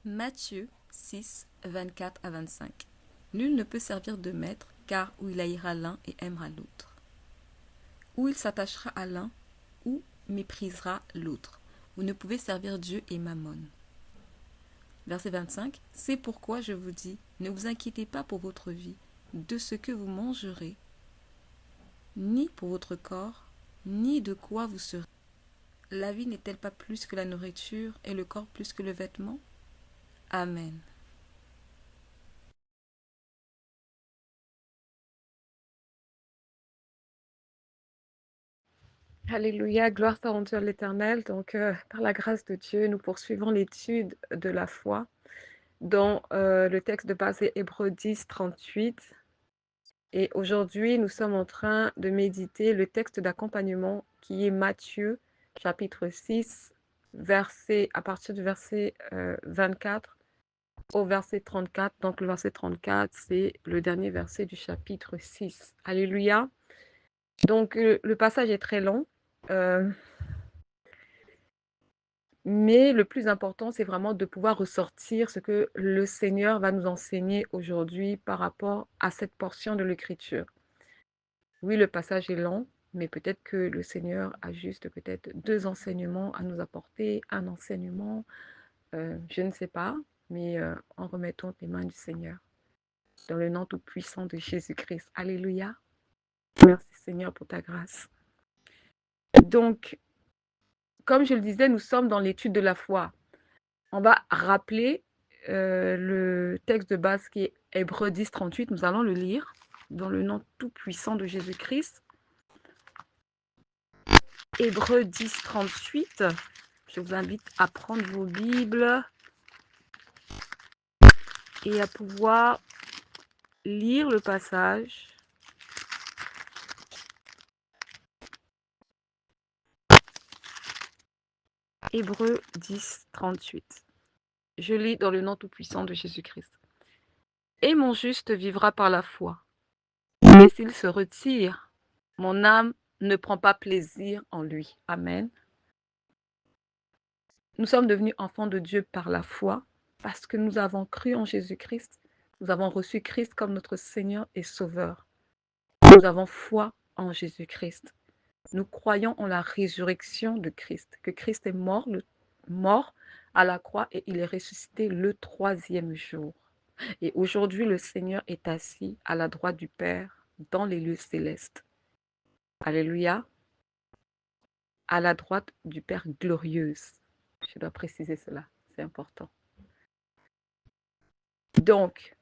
Matthieu 6, 24 à 25. Nul ne peut servir de maître, car ou il haïra l'un et aimera l'autre, ou il s'attachera à l'un, ou méprisera l'autre. Vous ne pouvez servir Dieu et Mammon. Verset 25. C'est pourquoi je vous dis, ne vous inquiétez pas pour votre vie, de ce que vous mangerez, ni pour votre corps, ni de quoi vous serez. La vie n'est-elle pas plus que la nourriture, et le corps plus que le vêtement? Amen. Alléluia, gloire soit rendue à l'Éternel. Donc, par la grâce de Dieu, nous poursuivons l'étude de la foi dans le texte de base est Hébreux 10, 38. Et aujourd'hui, nous sommes en train de méditer le texte d'accompagnement qui est Matthieu, chapitre 6, à partir du verset 24 au verset 34. Donc, le verset 34, c'est le dernier verset du chapitre 6. Alléluia. Donc, le passage est très long. Mais le plus important, c'est vraiment de pouvoir ressortir ce que le Seigneur va nous enseigner aujourd'hui par rapport à cette portion de l'Écriture. Oui, le passage est long, mais peut-être que le Seigneur a juste peut-être 2 enseignements à nous apporter, un enseignement, je ne sais pas, mais en remettant les mains du Seigneur, dans le nom tout-puissant de Jésus-Christ. Alléluia. Merci Seigneur pour ta grâce. Donc, comme je le disais, nous sommes dans l'étude de la foi. On va rappeler le texte de base qui est Hébreux 10, 38. Nous allons le lire dans le nom tout-puissant de Jésus-Christ. Hébreux 10, 38. Je vous invite à prendre vos Bibles et à pouvoir lire le passage. Hébreux 10, 38. Je lis dans le nom tout-puissant de Jésus-Christ. Et mon juste vivra par la foi. Mais s'il se retire, mon âme ne prend pas plaisir en lui. Amen. Nous sommes devenus enfants de Dieu par la foi parce que nous avons cru en Jésus-Christ. Nous avons reçu Christ comme notre Seigneur et Sauveur. Nous avons foi en Jésus-Christ. Nous croyons en la résurrection de Christ, que Christ est mort à la croix et il est ressuscité le 3e jour. Et aujourd'hui, le Seigneur est assis à la droite du Père dans les lieux célestes. Alléluia. À la droite du Père glorieuse. Je dois préciser cela, c'est important. Donc,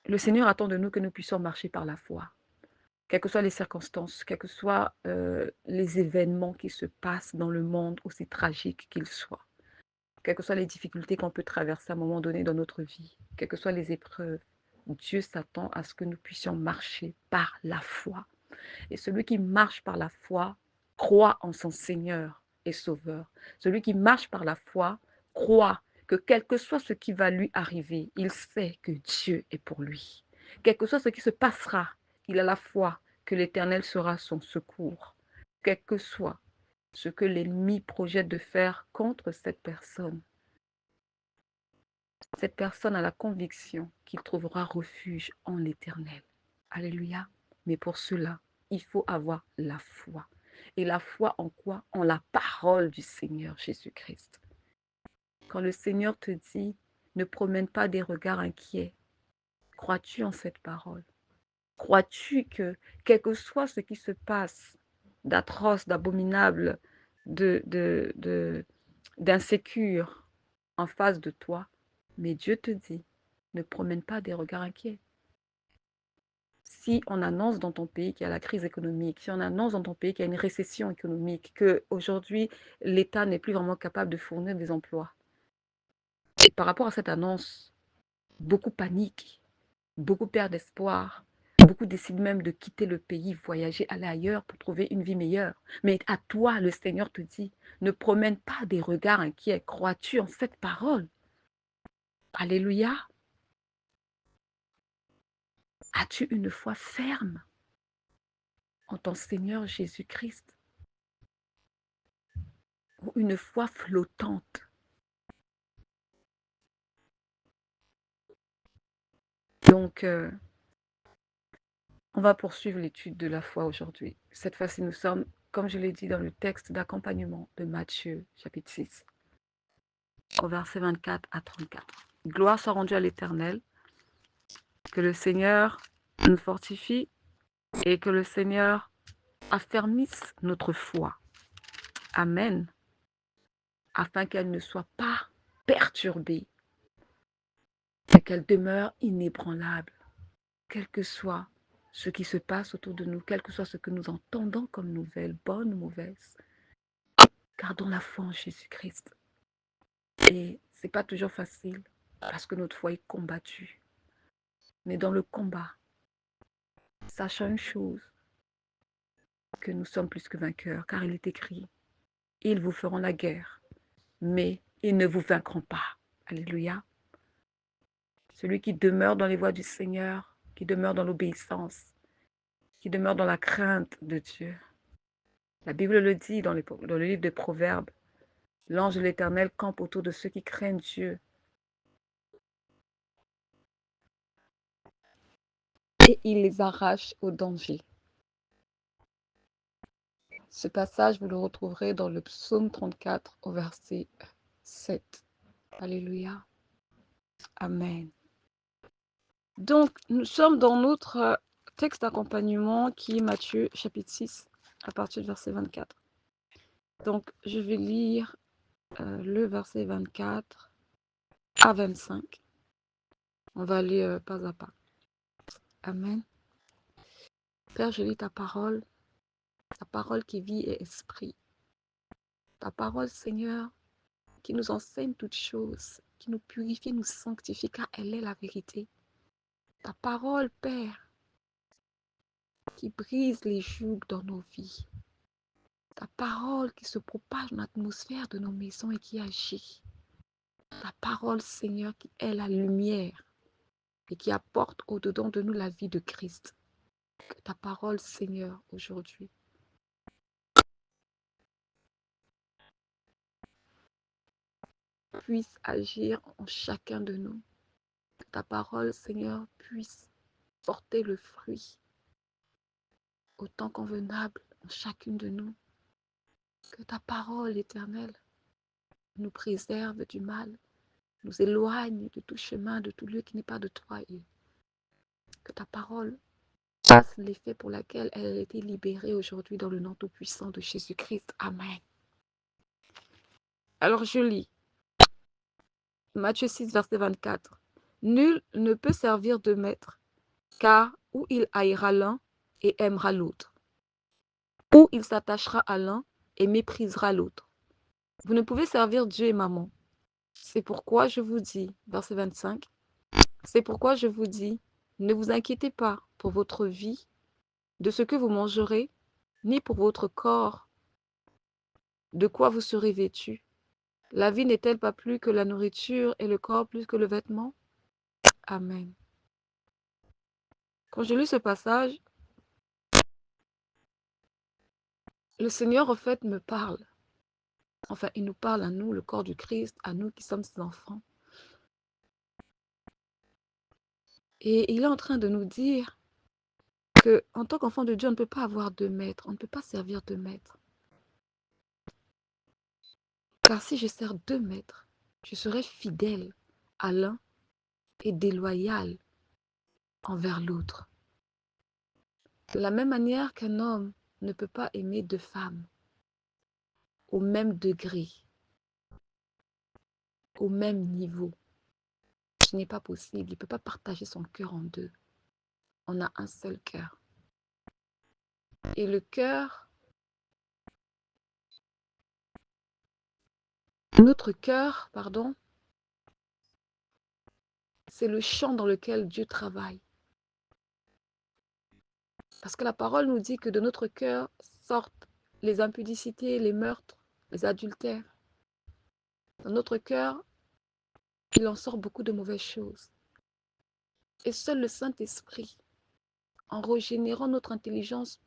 le Seigneur attend de nous que nous puissions marcher par la foi. Quelles que soient les circonstances, quels que soient les événements qui se passent dans le monde, aussi tragiques qu'ils soient, quelles que soient les difficultés qu'on peut traverser à un moment donné dans notre vie, quelles que soient les épreuves, Dieu s'attend à ce que nous puissions marcher par la foi. Et celui qui marche par la foi croit en son Seigneur et Sauveur. Celui qui marche par la foi croit que quel que soit ce qui va lui arriver, il sait que Dieu est pour lui. Quel que soit ce qui se passera, il a la foi que l'Éternel sera son secours. Quel que soit ce que l'ennemi projette de faire contre cette personne a la conviction qu'il trouvera refuge en l'Éternel. Alléluia. Mais pour cela, il faut avoir la foi. Et la foi en quoi? En la parole du Seigneur Jésus-Christ. Quand le Seigneur te dit, ne promène pas des regards inquiets, crois-tu en cette parole? Crois-tu que, quel que soit ce qui se passe d'atroce, d'abominable, d'insécure en face de toi, mais Dieu te dit, ne promène pas des regards inquiets. Si on annonce dans ton pays qu'il y a la crise économique, si on annonce dans ton pays qu'il y a une récession économique, qu'aujourd'hui, l'État n'est plus vraiment capable de fournir des emplois, et par rapport à cette annonce, beaucoup paniquent, beaucoup perdent espoir, beaucoup décident même de quitter le pays, voyager, aller ailleurs pour trouver une vie meilleure. Mais à toi, le Seigneur te dit, ne promène pas des regards inquiets. Crois-tu en cette parole? Alléluia. As-tu une foi ferme en ton Seigneur Jésus-Christ ou une foi flottante? Donc, on va poursuivre l'étude de la foi aujourd'hui. Cette fois-ci, nous sommes, comme je l'ai dit, dans le texte d'accompagnement de Matthieu, chapitre 6, au verset 24 à 34. Gloire soit rendue à l'Éternel, que le Seigneur nous fortifie et que le Seigneur affermisse notre foi. Amen. Afin qu'elle ne soit pas perturbée, mais qu'elle demeure inébranlable, quel que soit ce qui se passe autour de nous, quel que soit ce que nous entendons comme nouvelles, bonnes ou mauvaises. Gardons la foi en Jésus-Christ. Et ce n'est pas toujours facile parce que notre foi est combattue. Mais dans le combat, sachant une chose, que nous sommes plus que vainqueurs, car il est écrit, ils vous feront la guerre, mais ils ne vous vaincront pas. Alléluia. Celui qui demeure dans les voies du Seigneur, qui demeure dans l'obéissance, qui demeure dans la crainte de Dieu. La Bible le dit dans le livre des Proverbes, l'ange de l'Éternel campe autour de ceux qui craignent Dieu. Et il les arrache au danger. Ce passage, vous le retrouverez dans le psaume 34 au verset 7. Alléluia. Amen. Donc, nous sommes dans notre texte d'accompagnement qui est Matthieu chapitre 6 à partir du verset 24. Donc, je vais lire le verset 24 à 25. On va aller pas à pas. Amen. Père, je lis ta parole qui vit et esprit. Ta parole, Seigneur, qui nous enseigne toutes choses, qui nous purifie, nous sanctifie, car elle est la vérité. Ta parole, Père, qui brise les jougs dans nos vies. Ta parole qui se propage dans l'atmosphère de nos maisons et qui agit. Ta parole, Seigneur, qui est la lumière et qui apporte au-dedans de nous la vie de Christ. Que ta parole, Seigneur, aujourd'hui, puisse agir en chacun de nous. Que ta parole, Seigneur, puisse porter le fruit au temps convenable en chacune de nous. Que ta parole éternelle nous préserve du mal, nous éloigne de tout chemin, de tout lieu qui n'est pas de toi. Et que ta parole fasse l'effet pour lequel elle a été libérée aujourd'hui dans le nom tout-puissant de Jésus-Christ. Amen. Alors je lis Matthieu 6, verset 24. Nul ne peut servir de maître, car ou il haïra l'un et aimera l'autre, ou il s'attachera à l'un et méprisera l'autre. Vous ne pouvez servir Dieu et maman. C'est pourquoi je vous dis, verset 25, c'est pourquoi je vous dis, ne vous inquiétez pas pour votre vie, de ce que vous mangerez, ni pour votre corps, de quoi vous serez vêtus. La vie n'est-elle pas plus que la nourriture et le corps plus que le vêtement? Amen. Quand j'ai lu ce passage, le Seigneur, en fait, me parle. Enfin, il nous parle à nous, le corps du Christ, à nous qui sommes ses enfants. Et il est en train de nous dire que, en tant qu'enfant de Dieu, on ne peut pas avoir deux maîtres, on ne peut pas servir deux maîtres. Car si je sers deux maîtres, je serai fidèle à l'un et déloyal envers l'autre. De la même manière qu'un homme ne peut pas aimer deux femmes au même degré, au même niveau, ce n'est pas possible. Il ne peut pas partager son cœur en deux. On a un seul cœur. Et le cœur, notre cœur, pardon, c'est le champ dans lequel Dieu travaille. Parce que la parole nous dit que de notre cœur sortent les impudicités, les meurtres, les adultères. Dans notre cœur, il en sort beaucoup de mauvaises choses. Et seul le Saint-Esprit, en régénérant notre intelligence,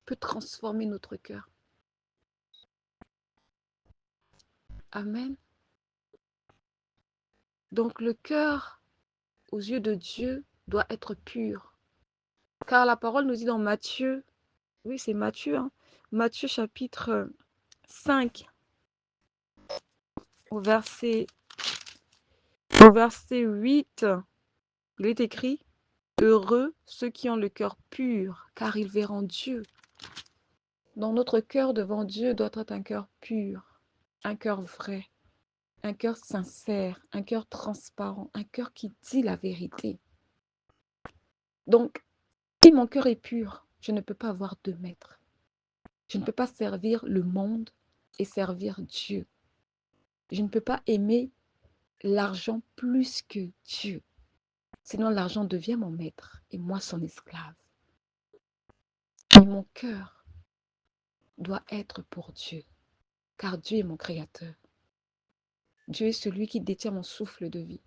peut transformer notre cœur. Amen. Donc le cœur aux yeux de Dieu doit être pur. Car la parole nous dit dans Matthieu, oui c'est Matthieu, hein, Matthieu chapitre 5, au verset 8, il est écrit « Heureux ceux qui ont le cœur pur, car ils verront Dieu ». Dans notre cœur devant Dieu doit être un cœur pur, un cœur vrai, un cœur sincère, un cœur transparent, un cœur qui dit la vérité. Donc, si mon cœur est pur, je ne peux pas avoir 2 maîtres. Je ne peux pas servir le monde et servir Dieu. Je ne peux pas aimer l'argent plus que Dieu. Sinon, l'argent devient mon maître et moi son esclave. Et mon cœur doit être pour Dieu, car Dieu est mon créateur. Dieu est celui qui détient mon souffle de vie.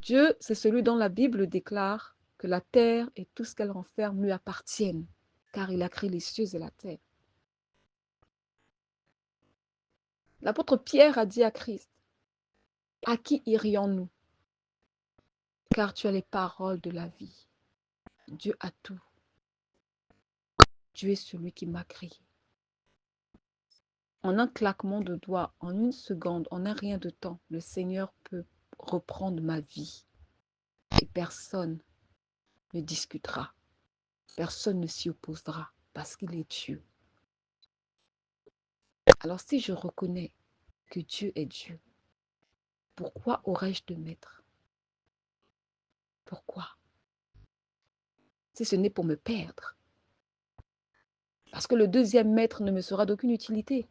Dieu, c'est celui dont la Bible déclare que la terre et tout ce qu'elle renferme lui appartiennent, car il a créé les cieux et la terre. L'apôtre Pierre a dit à Christ, « À qui irions-nous? Car tu as les paroles de la vie. Dieu a tout. Dieu est celui qui m'a créé. » En un claquement de doigts, en une seconde, en un rien de temps, le Seigneur peut reprendre ma vie. Et personne ne discutera. Personne ne s'y opposera parce qu'il est Dieu. Alors si je reconnais que Dieu est Dieu, pourquoi aurais-je de maître? Pourquoi? Si ce n'est pour me perdre. Parce que le deuxième maître ne me sera d'aucune utilité.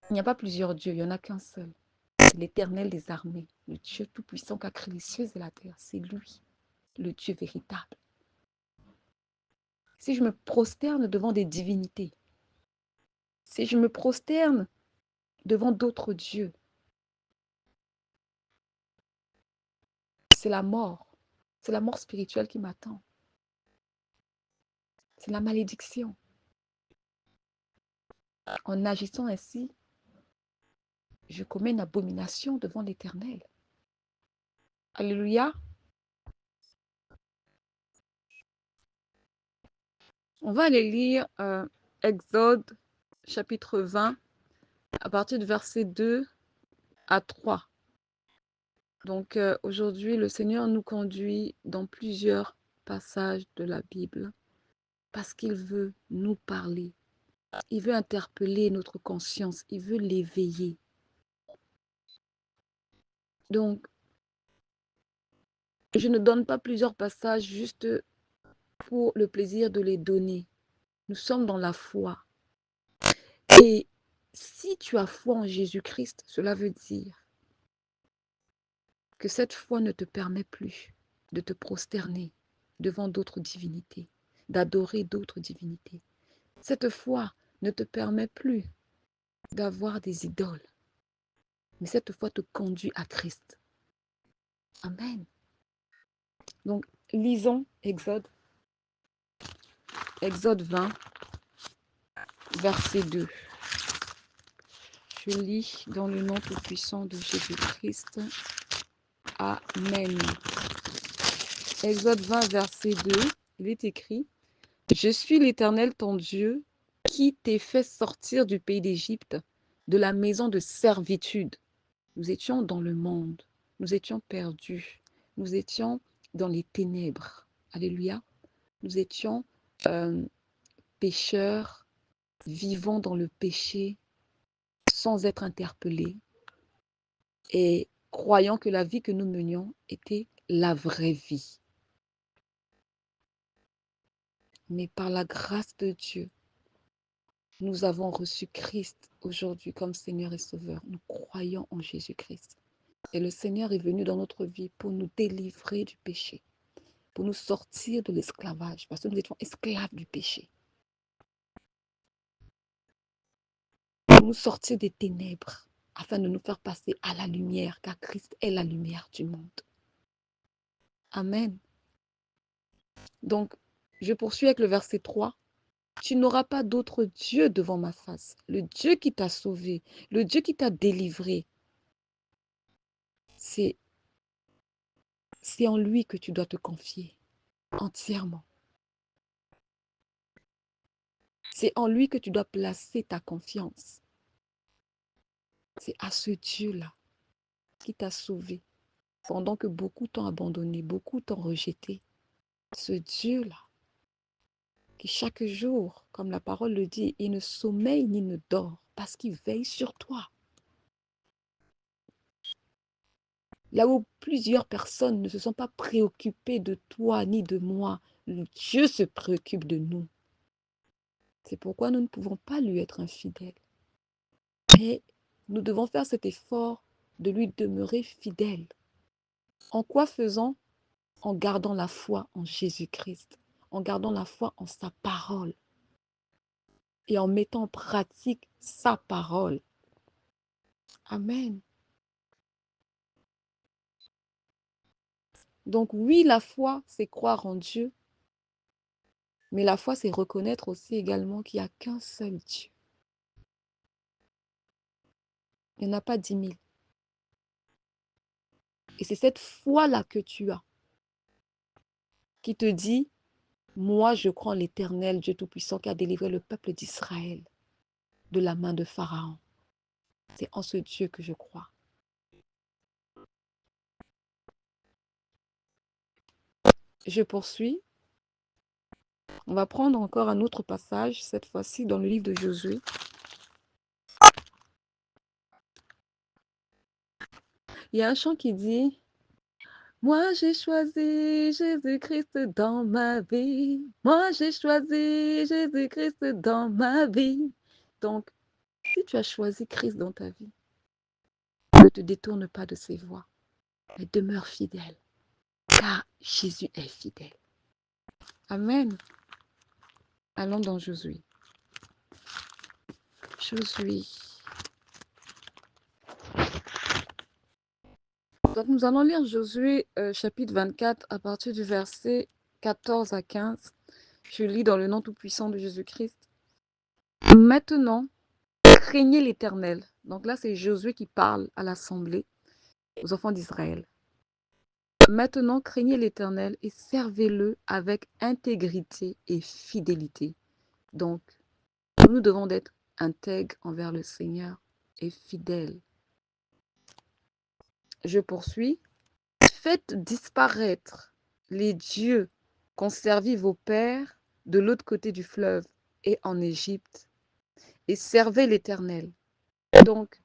Il n'y a pas plusieurs dieux, il n'y en a qu'un seul. C'est l'Éternel des armées, le Dieu tout-puissant qui a créé les cieux et la terre. C'est lui, le Dieu véritable. Si je me prosterne devant des divinités, si je me prosterne devant d'autres dieux, c'est la mort spirituelle qui m'attend. C'est la malédiction. En agissant ainsi, je commets une abomination devant l'Éternel. Alléluia. On va aller lire Exode chapitre 20 à partir du verset 2 à 3. Donc aujourd'hui, le Seigneur nous conduit dans plusieurs passages de la Bible parce qu'il veut nous parler. Il veut interpeller notre conscience, il veut l'éveiller. Donc, je ne donne pas plusieurs passages juste pour le plaisir de les donner. Nous sommes dans la foi. Et si tu as foi en Jésus-Christ, cela veut dire que cette foi ne te permet plus de te prosterner devant d'autres divinités, d'adorer d'autres divinités. Cette foi ne te permet plus d'avoir des idoles, mais cette foi te conduit à Christ. Amen. Donc, lisons Exode 20, verset 2. Je lis dans le nom tout-puissant de Jésus-Christ. Amen. Exode 20, verset 2, il est écrit « Je suis l'Éternel ton Dieu qui t'ai fait sortir du pays d'Égypte, de la maison de servitude. » Nous étions dans le monde, nous étions perdus, nous étions dans les ténèbres. Alléluia. Nous étions pécheurs, vivant dans le péché, sans être interpellés et croyant que la vie que nous menions était la vraie vie. Mais par la grâce de Dieu, nous avons reçu Christ aujourd'hui comme Seigneur et Sauveur. Nous croyons en Jésus-Christ. Et le Seigneur est venu dans notre vie pour nous délivrer du péché, pour nous sortir de l'esclavage, parce que nous étions esclaves du péché. Pour nous sortir des ténèbres, afin de nous faire passer à la lumière, car Christ est la lumière du monde. Amen. Donc, je poursuis avec le verset 3. Tu n'auras pas d'autre Dieu devant ma face. Le Dieu qui t'a sauvé, le Dieu qui t'a délivré. C'est en lui que tu dois te confier entièrement. C'est en lui que tu dois placer ta confiance. C'est à ce Dieu-là qui t'a sauvé pendant que beaucoup t'ont abandonné, beaucoup t'ont rejeté. Ce Dieu-là qui chaque jour, comme la parole le dit, il ne sommeille ni ne dort parce qu'il veille sur toi. Là où plusieurs personnes ne se sont pas préoccupées de toi ni de moi, Dieu se préoccupe de nous. C'est pourquoi nous ne pouvons pas lui être infidèles. Mais nous devons faire cet effort de lui demeurer fidèle. En quoi faisant? En gardant la foi en Jésus-Christ, en gardant la foi en sa parole et en mettant en pratique sa parole. Amen. Donc oui, la foi, c'est croire en Dieu, mais la foi, c'est reconnaître aussi également qu'il n'y a qu'un seul Dieu. Il n'y en a pas 10 000. Et c'est cette foi-là que tu as qui te dit, moi je crois en l'Éternel, Dieu Tout-Puissant qui a délivré le peuple d'Israël de la main de Pharaon. C'est en ce Dieu que je crois. Je poursuis. On va prendre encore un autre passage, cette fois-ci dans le livre de Josué. Il y a un chant qui dit « Moi j'ai choisi Jésus-Christ dans ma vie. Moi j'ai choisi Jésus-Christ dans ma vie. » Donc, si tu as choisi Christ dans ta vie, ne te détourne pas de ses voies, mais demeure fidèle, car Jésus est fidèle. Amen. Allons dans Josué. Josué. Donc nous allons lire Josué chapitre 24 à partir du verset 14 à 15. Je lis dans le nom tout-puissant de Jésus-Christ. Maintenant, craignez l'Éternel. Donc là, c'est Josué qui parle à l'assemblée, aux enfants d'Israël. Maintenant, craignez l'Éternel et servez-le avec intégrité et fidélité. Donc, nous devons être intègres envers le Seigneur et fidèles. Je poursuis. Faites disparaître les dieux qu'ont servi vos pères de l'autre côté du fleuve et en Égypte, et servez l'Éternel. Donc,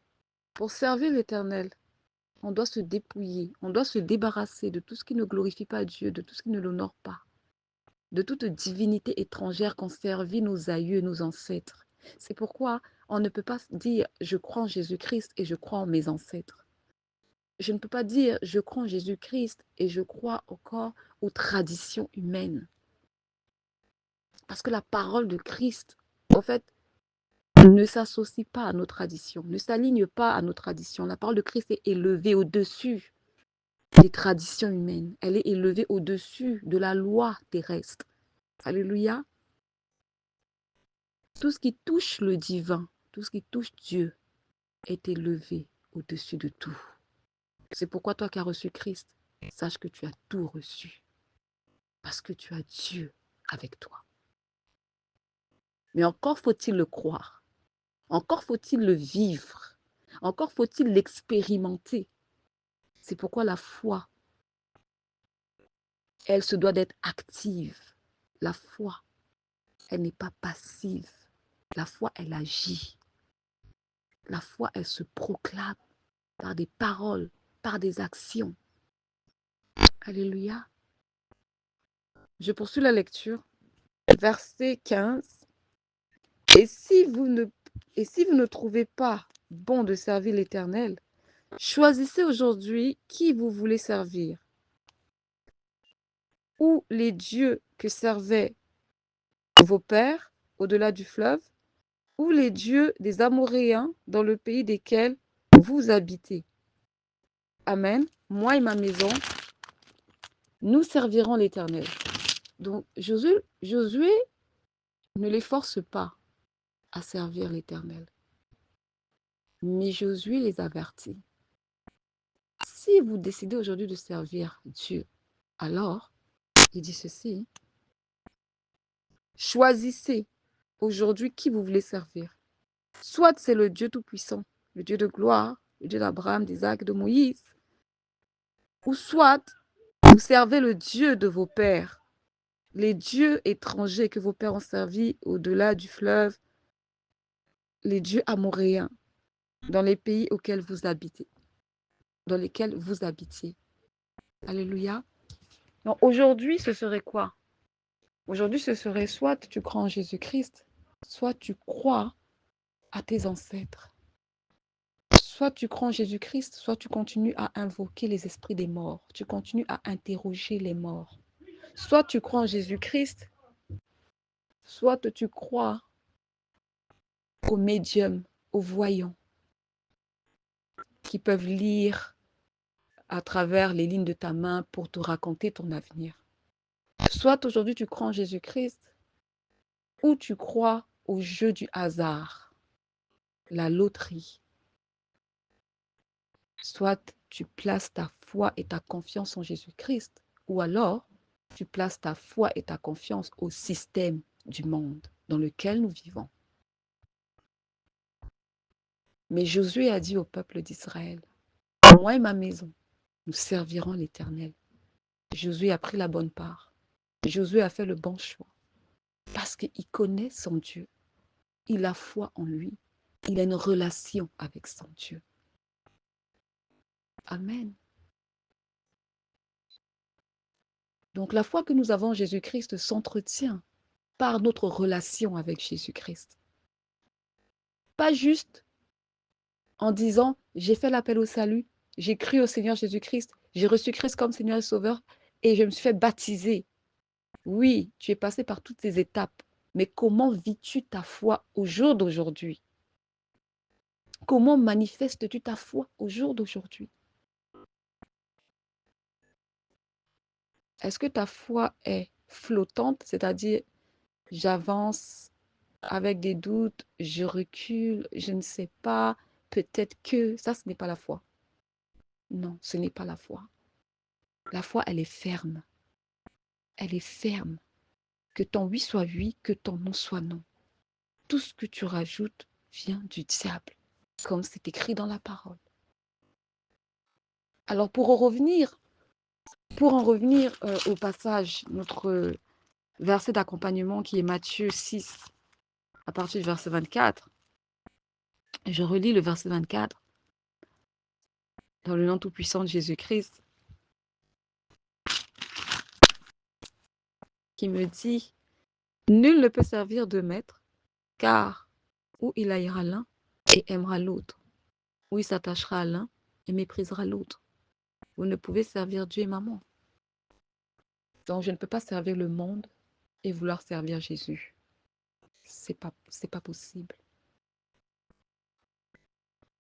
pour servir l'Éternel, on doit se dépouiller, on doit se débarrasser de tout ce qui ne glorifie pas Dieu, de tout ce qui ne l'honore pas, de toute divinité étrangère qu'ont servi nos aïeux, nos ancêtres. C'est pourquoi on ne peut pas dire « je crois en Jésus-Christ et je crois en mes ancêtres ». Je ne peux pas dire « je crois en Jésus-Christ et je crois encore aux traditions humaines ». Parce que la parole de Christ, en fait, ne s'associe pas à nos traditions, ne s'aligne pas à nos traditions. La parole de Christ est élevée au-dessus des traditions humaines. Elle est élevée au-dessus de la loi terrestre. Alléluia. Tout ce qui touche le divin, tout ce qui touche Dieu est élevé au-dessus de tout. C'est pourquoi toi qui as reçu Christ, sache que tu as tout reçu. Parce que tu as Dieu avec toi. Mais encore faut-il le croire. Encore faut-il le vivre. Encore faut-il l'expérimenter. C'est pourquoi la foi, elle se doit d'être active. La foi, elle n'est pas passive. La foi, elle agit. La foi, elle se proclame par des paroles, par des actions. Alléluia. Je poursuis la lecture. Verset 15. Et si vous ne trouvez pas bon de servir l'Éternel, choisissez aujourd'hui qui vous voulez servir. Ou les dieux que servaient vos pères au-delà du fleuve, ou les dieux des Amoréens dans le pays desquels vous habitez. Amen. Moi et ma maison, nous servirons l'Éternel. Donc Josué ne les force pas à servir l'Éternel. Mais Josué les avertit. si vous décidez aujourd'hui de servir Dieu, alors, il dit ceci, choisissez aujourd'hui qui vous voulez servir. Soit c'est le Dieu Tout-Puissant, le Dieu de gloire, le Dieu d'Abraham, d'Isaac, de Moïse, ou soit vous servez le Dieu de vos pères, les dieux étrangers que vos pères ont servis au-delà du fleuve, les dieux amoréens, dans les pays auxquels vous habitez, dans lesquels vous habitiez. Alléluia. Donc aujourd'hui, ce serait quoi? Aujourd'hui, ce serait soit tu crois en Jésus-Christ, soit tu crois à tes ancêtres. Soit tu crois en Jésus-Christ, soit tu continues à invoquer les esprits des morts. Tu continues à interroger les morts. Soit tu crois en Jésus-Christ, soit tu crois aux médiums, aux voyants, qui peuvent lire à travers les lignes de ta main pour te raconter ton avenir. Soit aujourd'hui tu crois en Jésus-Christ, ou tu crois au jeu du hasard, la loterie. Soit tu places ta foi et ta confiance en Jésus-Christ, ou alors tu places ta foi et ta confiance au système du monde dans lequel nous vivons. Mais Josué a dit au peuple d'Israël, moi et ma maison, nous servirons l'Éternel. Josué a pris la bonne part. Josué a fait le bon choix. Parce qu'il connaît son Dieu. Il a foi en lui. Il a une relation avec son Dieu. Amen. Donc la foi que nous avons en Jésus-Christ s'entretient par notre relation avec Jésus-Christ. Pas juste en disant, j'ai fait l'appel au salut, j'ai cru au Seigneur Jésus-Christ, j'ai reçu Christ comme Seigneur et Sauveur et je me suis fait baptiser. Oui, tu es passé par toutes ces étapes, mais comment vis-tu ta foi au jour d'aujourd'hui? Comment manifestes-tu ta foi au jour d'aujourd'hui? Est-ce que ta foi est flottante, c'est-à-dire j'avance avec des doutes, je recule, je ne sais pas, peut-être que, ça, ce n'est pas la foi. Non, ce n'est pas la foi. La foi, elle est ferme. Elle est ferme. Que ton oui soit oui, que ton non soit non. Tout ce que tu rajoutes vient du diable, comme c'est écrit dans la parole. Alors, pour en revenir au passage, notre verset d'accompagnement qui est Matthieu 6, à partir du verset 24, je relis le verset 24. Dans le nom tout-puissant de Jésus-Christ, qui me dit, nul ne peut servir de maître, car ou il haïra l'un et aimera l'autre, ou il s'attachera à l'un et méprisera l'autre. Vous ne pouvez servir Dieu et maman. Donc je ne peux pas servir le monde et vouloir servir Jésus. C'est pas possible.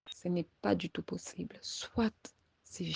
Ce n'est pas du tout possible. Soit c'est